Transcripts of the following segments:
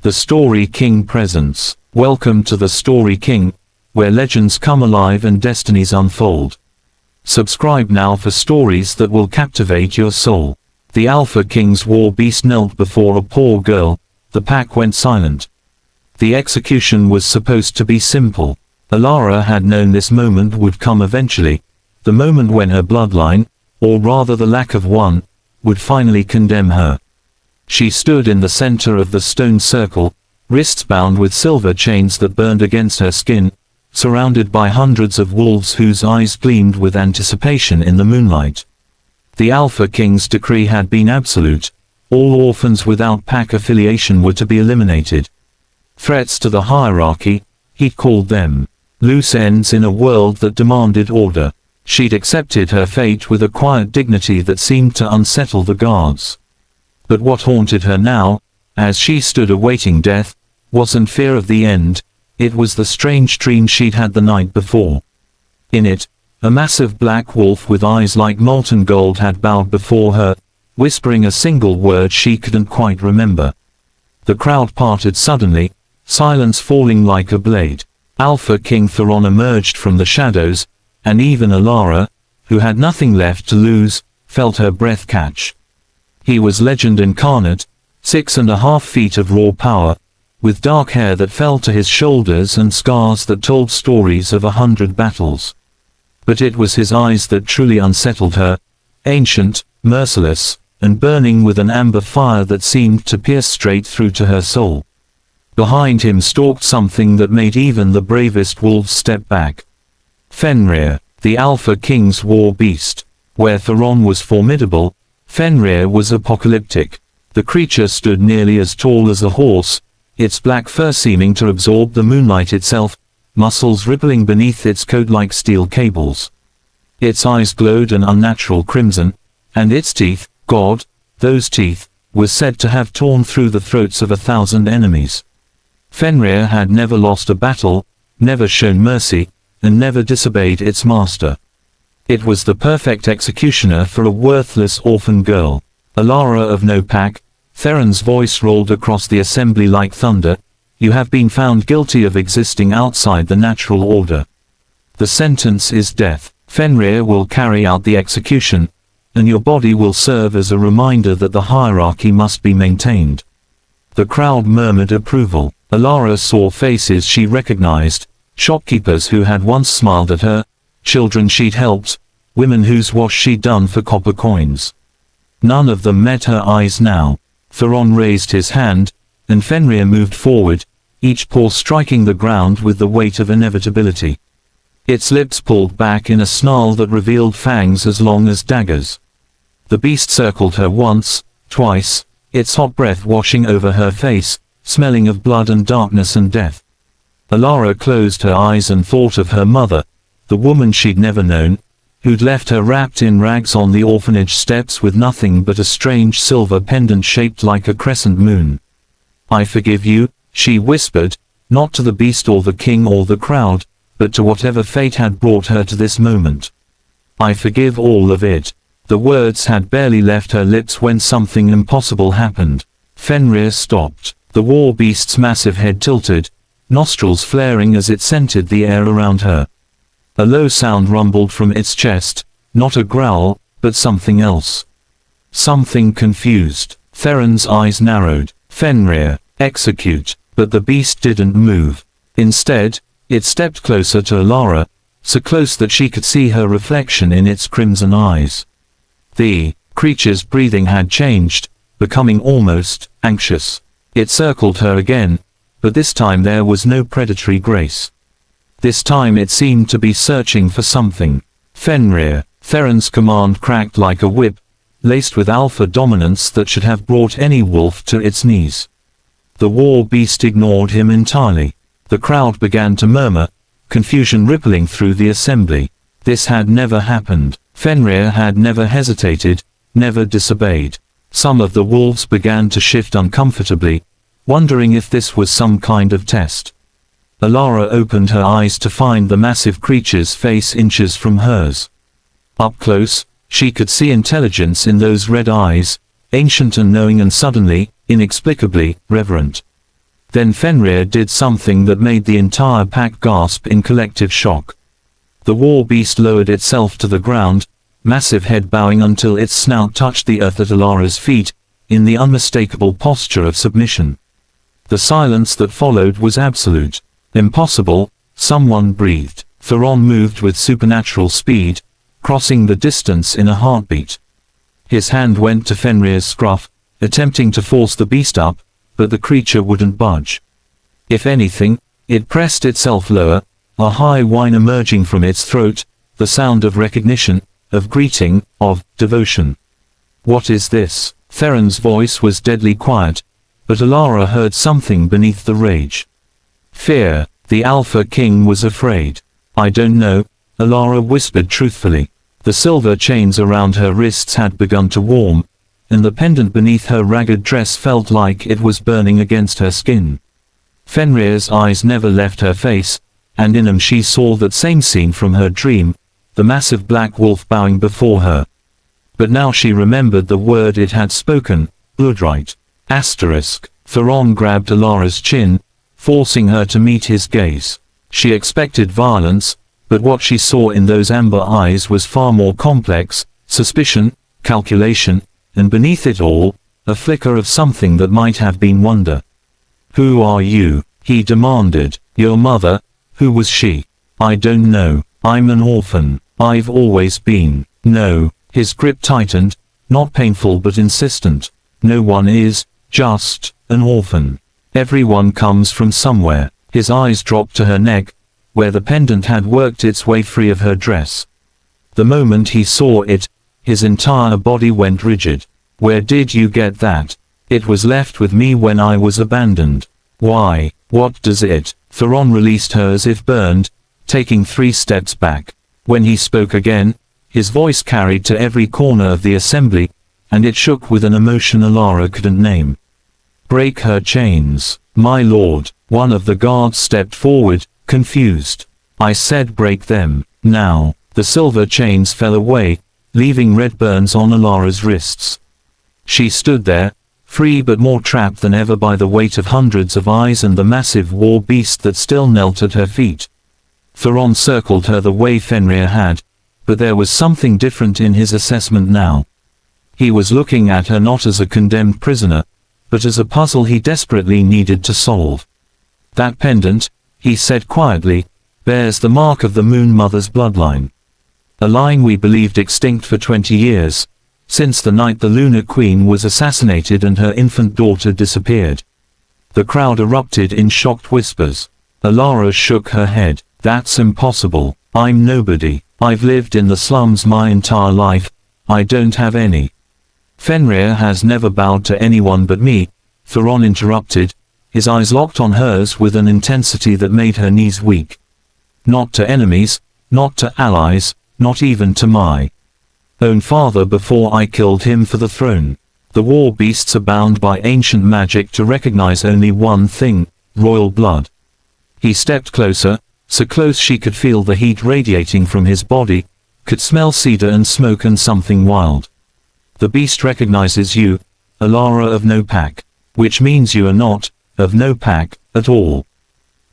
The Story King presents. Welcome to The Story King, where legends come alive and destinies unfold. Subscribe now for stories that will captivate your soul. The Alpha King's war beast knelt before a poor girl. The pack went silent. The execution was supposed to be simple. Elara had known this moment would come eventually, the moment when her bloodline, or rather the lack of one, would finally condemn her. She stood in the center of the stone circle, wrists bound with silver chains that burned against her skin, surrounded by hundreds of wolves whose eyes gleamed with anticipation in the moonlight. The Alpha King's decree had been absolute. All orphans without pack affiliation were to be eliminated. Threats to the hierarchy, he called them. Loose ends in a world that demanded order. She'd accepted her fate with a quiet dignity that seemed to unsettle the guards. But what haunted her now, as she stood awaiting death, wasn't fear of the end, it was the strange dream she'd had the night before. In it, a massive black wolf with eyes like molten gold had bowed before her, whispering a single word she couldn't quite remember. The crowd parted suddenly, silence falling like a blade. Alpha King Theron emerged from the shadows, and even Elara, who had nothing left to lose, felt her breath catch. He was legend incarnate, 6.5 feet of raw power, with dark hair that fell to his shoulders and scars that told stories of 100 battles. But it was his eyes that truly unsettled her, ancient, merciless, and burning with an amber fire that seemed to pierce straight through to her soul. Behind him stalked something that made even the bravest wolves step back. Fenrir, the Alpha King's war beast. Where Theron was formidable, Fenrir was apocalyptic. The creature stood nearly as tall as a horse, its black fur seeming to absorb the moonlight itself, muscles rippling beneath its coat like steel cables. Its eyes glowed an unnatural crimson, and its teeth, God, those teeth, were said to have torn through the throats of 1,000 enemies. Fenrir had never lost a battle, never shown mercy, and never disobeyed its master. It was the perfect executioner for a worthless orphan girl. Elara of no pack, Theron's voice rolled across the assembly like thunder. You have been found guilty of existing outside the natural order. The sentence is death. Fenrir will carry out the execution, and your body will serve as a reminder that the hierarchy must be maintained. The crowd murmured approval. Elara saw faces she recognized, shopkeepers who had once smiled at her, children she'd helped, women whose wash she'd done for copper coins. None of them met her eyes now. Theron raised his hand, and Fenrir moved forward, each paw striking the ground with the weight of inevitability. Its lips pulled back in a snarl that revealed fangs as long as daggers. The beast circled her once, twice, its hot breath washing over her face, smelling of blood and darkness and death. Elara closed her eyes and thought of her mother, the woman she'd never known, who'd left her wrapped in rags on the orphanage steps with nothing but a strange silver pendant shaped like a crescent moon. I forgive you, she whispered, not to the beast or the king or the crowd, but to whatever fate had brought her to this moment. I forgive all of it. The words had barely left her lips when something impossible happened. Fenrir stopped. The war beast's massive head tilted, nostrils flaring as it scented the air around her. A low sound rumbled from its chest, not a growl, but something else. Something confused. Theron's eyes narrowed. Fenrir, execute. But the beast didn't move. Instead, it stepped closer to Elara, so close that she could see her reflection in its crimson eyes. The creature's breathing had changed, becoming almost anxious. It circled her again, but this time there was no predatory grace. This time it seemed to be searching for something. Fenrir, Theron's command cracked like a whip, laced with alpha dominance that should have brought any wolf to its knees. The war beast ignored him entirely. The crowd began to murmur, confusion rippling through the assembly. This had never happened. Fenrir had never hesitated, never disobeyed. Some of the wolves began to shift uncomfortably, wondering if this was some kind of test. Elara opened her eyes to find the massive creature's face inches from hers. Up close, she could see intelligence in those red eyes, ancient and knowing and suddenly, inexplicably, reverent. Then Fenrir did something that made the entire pack gasp in collective shock. The war beast lowered itself to the ground, massive head bowing until its snout touched the earth at Elara's feet, in the unmistakable posture of submission. The silence that followed was absolute. Impossible, someone breathed. Theron moved with supernatural speed, crossing the distance in a heartbeat. His hand went to Fenrir's scruff, attempting to force the beast up, but the creature wouldn't budge. If anything, it pressed itself lower, a high whine emerging from its throat, the sound of recognition, of greeting, of devotion. "What is this?" Theron's voice was deadly quiet, but Elara heard something beneath the rage. Fear. The Alpha King was afraid. "I don't know," Elara whispered truthfully. The silver chains around her wrists had begun to warm, and the pendant beneath her ragged dress felt like it was burning against her skin. Fenrir's eyes never left her face, and in them she saw that same scene from her dream, the massive black wolf bowing before her. But now she remembered the word it had spoken, bloodlines. Theron grabbed Elara's chin, forcing her to meet his gaze. She expected violence, but what she saw in those amber eyes was far more complex: suspicion, calculation, and beneath it all, a flicker of something that might have been wonder. "Who are you?" he demanded. "Your mother, who was she?" "I don't know. I'm an orphan. I've always been." "No." His grip tightened, not painful but insistent. "No one is, just, an orphan. Everyone comes from somewhere." His eyes dropped to her neck, where the pendant had worked its way free of her dress. The moment he saw it, his entire body went rigid. "Where did you get that?" "It was left with me when I was abandoned." "Why? What does it?" Theron released her as if burned, taking 3 steps back. When he spoke again, his voice carried to every corner of the assembly, and it shook with an emotion Elara couldn't name. "Break her chains, my lord." One of the guards stepped forward, confused. "I said break them, now." The silver chains fell away, leaving red burns on Elara's wrists. She stood there, free but more trapped than ever by the weight of hundreds of eyes and the massive war beast that still knelt at her feet. Theron circled her the way Fenrir had, but there was something different in his assessment now. He was looking at her not as a condemned prisoner, but as a puzzle he desperately needed to solve. "That pendant," he said quietly, "bears the mark of the Moon Mother's bloodline. A line we believed extinct for 20 years, since the night the Lunar Queen was assassinated and her infant daughter disappeared." The crowd erupted in shocked whispers. Elara shook her head. "That's impossible. I'm nobody. I've lived in the slums my entire life. I don't have any." "Fenrir has never bowed to anyone but me," Theron interrupted, his eyes locked on hers with an intensity that made her knees weak. "Not to enemies, not to allies, not even to my own father before I killed him for the throne." The war beasts are bound by ancient magic to recognize only one thing: royal blood. He stepped closer, so close she could feel the heat radiating from his body, could smell cedar and smoke and something wild. "The beast recognizes you, Elara of no pack. Which means you are not, of no pack, at all."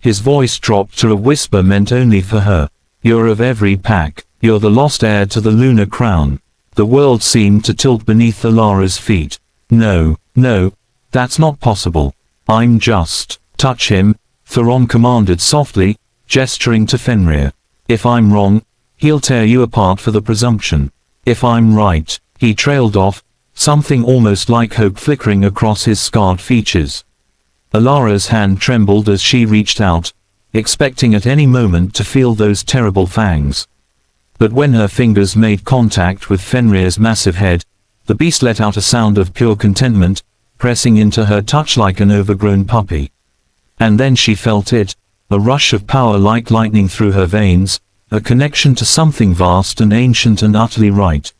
His voice dropped to a whisper meant only for her. "You're of every pack. You're the lost heir to the lunar crown." The world seemed to tilt beneath Elara's feet. "No, no, that's not possible. I'm just..." "Touch him," Theron commanded softly, gesturing to Fenrir. "If I'm wrong, he'll tear you apart for the presumption. If I'm right." He trailed off, something almost like hope flickering across his scarred features. Elara's hand trembled as she reached out, expecting at any moment to feel those terrible fangs. But when her fingers made contact with Fenrir's massive head, the beast let out a sound of pure contentment, pressing into her touch like an overgrown puppy. And then she felt it, a rush of power like lightning through her veins, a connection to something vast and ancient and utterly right.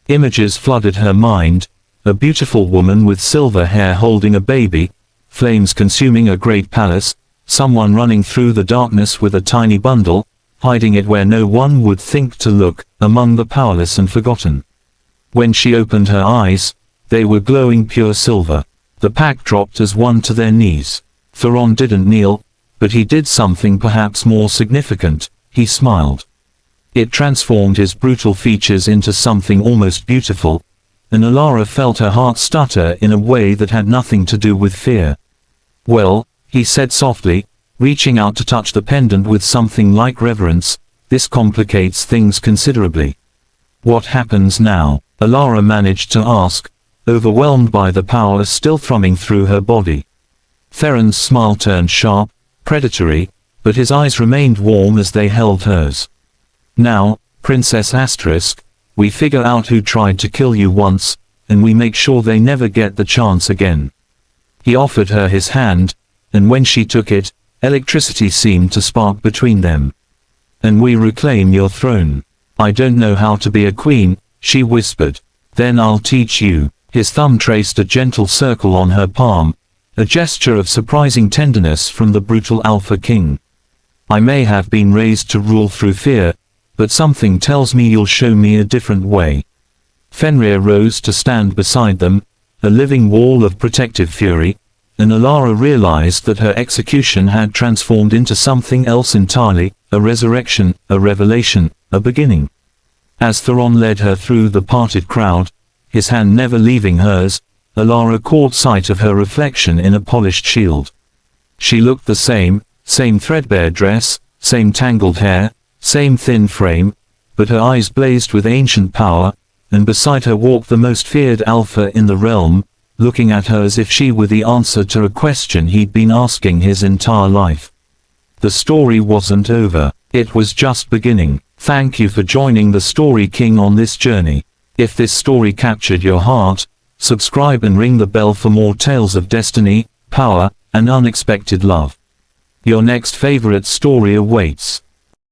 Images flooded her mind: a beautiful woman with silver hair holding a baby, flames consuming a great palace, someone running through the darkness with a tiny bundle, hiding it where no one would think to look, among the powerless and forgotten. When she opened her eyes, they were glowing pure silver. The pack dropped as one to their knees. Theron didn't kneel, but he did something perhaps more significant. He smiled. It transformed his brutal features into something almost beautiful, and Elara felt her heart stutter in a way that had nothing to do with fear. "Well," he said softly, reaching out to touch the pendant with something like reverence, "this complicates things considerably." "What happens now?" Elara managed to ask, overwhelmed by the power still thrumming through her body. Theron's smile turned sharp, predatory, but his eyes remained warm as they held hers. "Now, Princess Asterisk, we figure out who tried to kill you once, and we make sure they never get the chance again." He offered her his hand, and when she took it, electricity seemed to spark between them. "And we reclaim your throne." "I don't know how to be a queen," she whispered. "Then I'll teach you." His thumb traced a gentle circle on her palm, a gesture of surprising tenderness from the brutal Alpha King. "I may have been raised to rule through fear, but something tells me you'll show me a different way." Fenrir rose to stand beside them, a living wall of protective fury, and Elara realized that her execution had transformed into something else entirely, a resurrection, a revelation, a beginning. As Theron led her through the parted crowd, his hand never leaving hers, Elara caught sight of her reflection in a polished shield. She looked the same threadbare dress, same tangled hair, same thin frame, but her eyes blazed with ancient power, and beside her walked the most feared alpha in the realm, looking at her as if she were the answer to a question he'd been asking his entire life. The story wasn't over. It was just beginning. Thank you for joining the Story King on this journey. If this story captured your heart, subscribe and ring the bell for more tales of destiny, power, and unexpected love. Your next favorite story awaits.